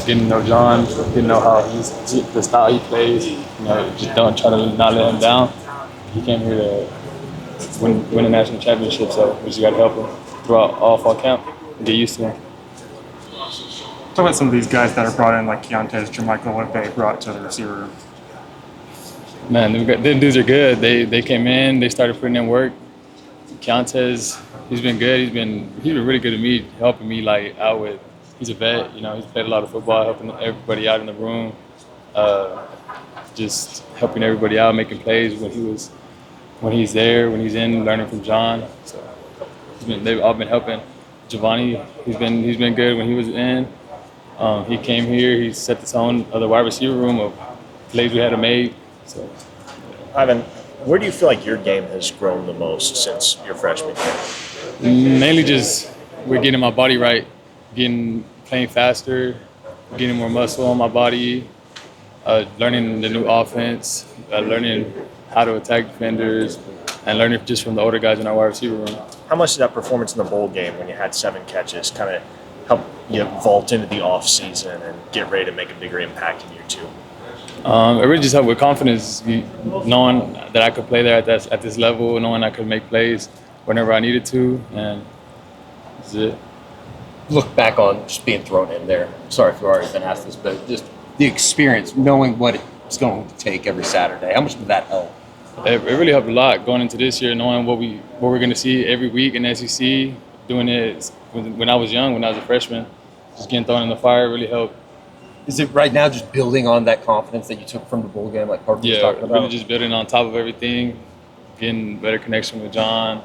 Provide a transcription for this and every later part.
just getting to know John, getting to know how the style he plays. Just don't try to not let him down. He came here to win a national championship, so we just got to help him throughout all fall camp and get used to him. Talk about some of these guys that are brought in, like Keontae's, Jermichael, what they brought to the receiver room. Man, them dudes are good. They came in, they started putting in work. Keontae's, he's been good. He's been really good to me, helping me out with. He's a vet, he's played a lot of football, helping everybody out in the room, just helping everybody out, making plays when he's there, when he's in, learning from John. So they've all been helping. Giovanni, he's been good when he was in. He came here, he set the tone of the wide receiver room of plays we had to make. So, Ivan, where do you feel like your game has grown the most since your freshman year? Mainly just we're getting my body right, playing faster, getting more muscle on my body, learning the new offense, learning how to attack defenders, and learning just from the older guys in our wide receiver room. How much did that performance in the bowl game when you had 7 catches kind of help you vault into the off season and get ready to make a bigger impact in year 2? It really just helped with confidence, knowing that I could play there at this level, knowing I could make plays whenever I needed to, and that's it. Look back on just being thrown in there. Sorry if you've already been asked this, but just the experience, knowing what it's going to take every Saturday. How much did that help? It really helped a lot going into this year, knowing what we're going to see every week in the SEC. Doing it when I was young, when I was a freshman, just getting thrown in the fire really helped. Is it right now just building on that confidence that you took from the bowl game, like Parker was talking about? Really just building on top of everything, getting better connection with John,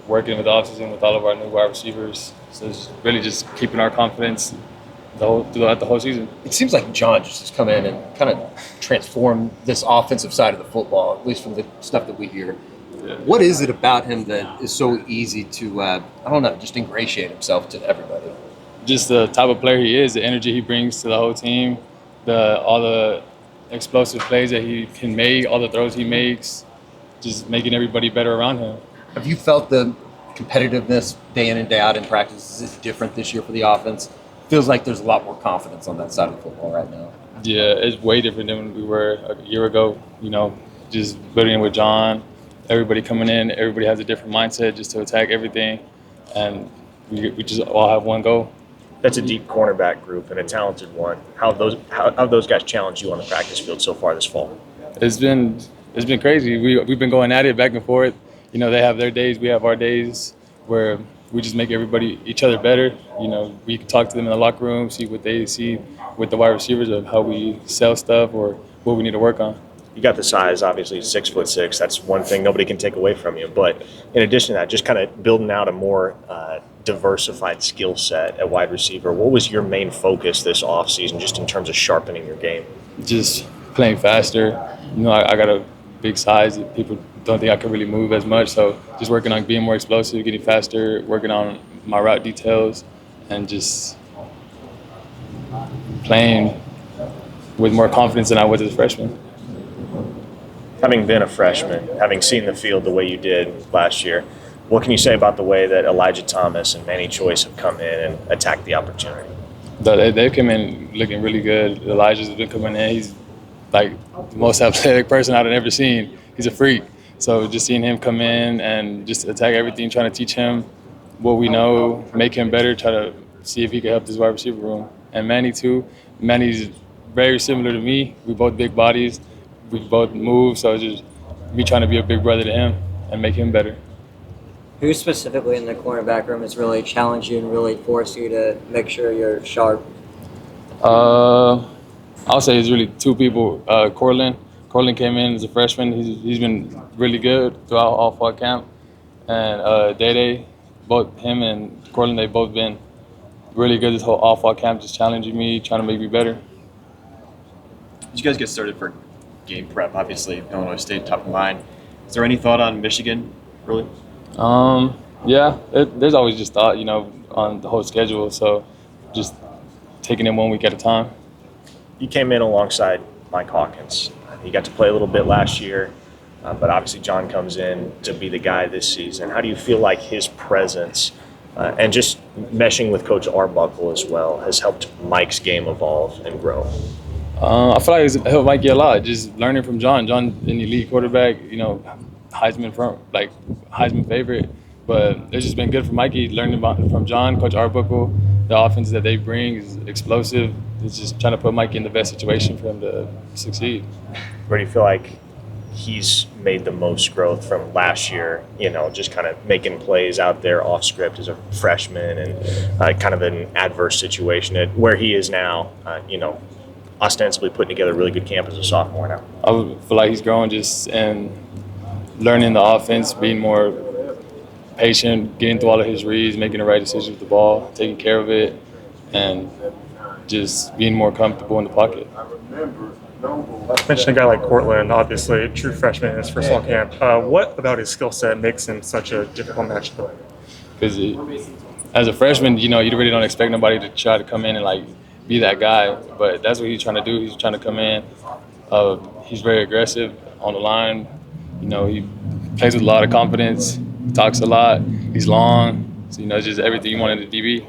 working with the offseason with all of our new wide receivers. So it's really just keeping our confidence throughout the whole season. It seems like John just has come in and kind of transformed this offensive side of the football, at least from the stuff that we hear. Yeah. What is it about him that is so easy to, just ingratiate himself to everybody? Just the type of player he is, the energy he brings to the whole team, all the explosive plays that he can make, all the throws he makes, just making everybody better around him. Have you felt the competitiveness day in and day out in practice? Is it different this year for the offense? Feels like there's a lot more confidence on that side of the football right now. Yeah, it's way different than we were a year ago. Just building with John, everybody coming in, everybody has a different mindset just to attack everything, and we just all have one goal. That's a deep cornerback group and a talented one. How have those guys challenged you on the practice field so far this fall? It's been crazy. We've been going at it back and forth. They have their days, we have our days where we just make each other better. We can talk to them in the locker room, see what they see with the wide receivers of how we sell stuff or what we need to work on. You got the size, obviously 6'6". That's one thing nobody can take away from you. But in addition to that, just kind of building out a more diversified skill set at wide receiver. What was your main focus this offseason, just in terms of sharpening your game? Just playing faster. I got a big size that people don't think I can really move as much. So just working on being more explosive, getting faster, working on my route details, and just playing with more confidence than I was as a freshman. Having been a freshman, having seen the field the way you did last year, what can you say about the way that Elijah Thomas and Manny Choice have come in and attacked the opportunity? They've come in looking really good. Elijah's been coming in. He's like the most athletic person I've ever seen. He's a freak. So just seeing him come in and just attack everything, trying to teach him what we know, make him better, try to see if he can help this wide receiver room. And Manny too. Manny's very similar to me. We both big bodies. We both move. So it's just me trying to be a big brother to him and make him better. Who specifically in the cornerback room has really challenged you and really forced you to make sure you're sharp? I'll say it's really 2 people. Cortland came in as a freshman. He's been really good throughout all fall camp. And Day, both him and Cortland, they've both been really good this whole all fall camp, just challenging me, trying to make me better. As you guys get started for game prep, obviously Illinois State top of mind. Is there any thought on Michigan, really? Yeah, there's always just thought, on the whole schedule. So just taking it 1 week at a time. You came in alongside Mike Hawkins. He got to play a little bit last year, but obviously John comes in to be the guy this season. How do you feel like his presence and just meshing with Coach Arbuckle as well has helped Mike's game evolve and grow. I feel like it's helped Mikey a lot. Just learning from John. John, an elite quarterback. Heisman favorite. But it's just been good for Mikey learning from John, Coach Arbuckle. The offense that they bring is explosive. It's just trying to put Mikey in the best situation for him to succeed. Where do you feel like he's made the most growth from last year, just kind of making plays out there off script as a freshman and kind of an adverse situation at where he is now, ostensibly putting together a really good camp as a sophomore now? I feel like he's growing just in learning the offense, being more patient, getting through all of his reads, making the right decisions with the ball, taking care of it, and just being more comfortable in the pocket. Mention a guy like Cortland, obviously a true freshman in his first fall camp. What about his skill set makes him such a difficult match to play? Because as a freshman, you really don't expect nobody to try to come in and be that guy. But that's what he's trying to do. He's trying to come in. He's very aggressive on the line. He plays with a lot of confidence. He talks a lot. He's long. So, just everything you want in a DB.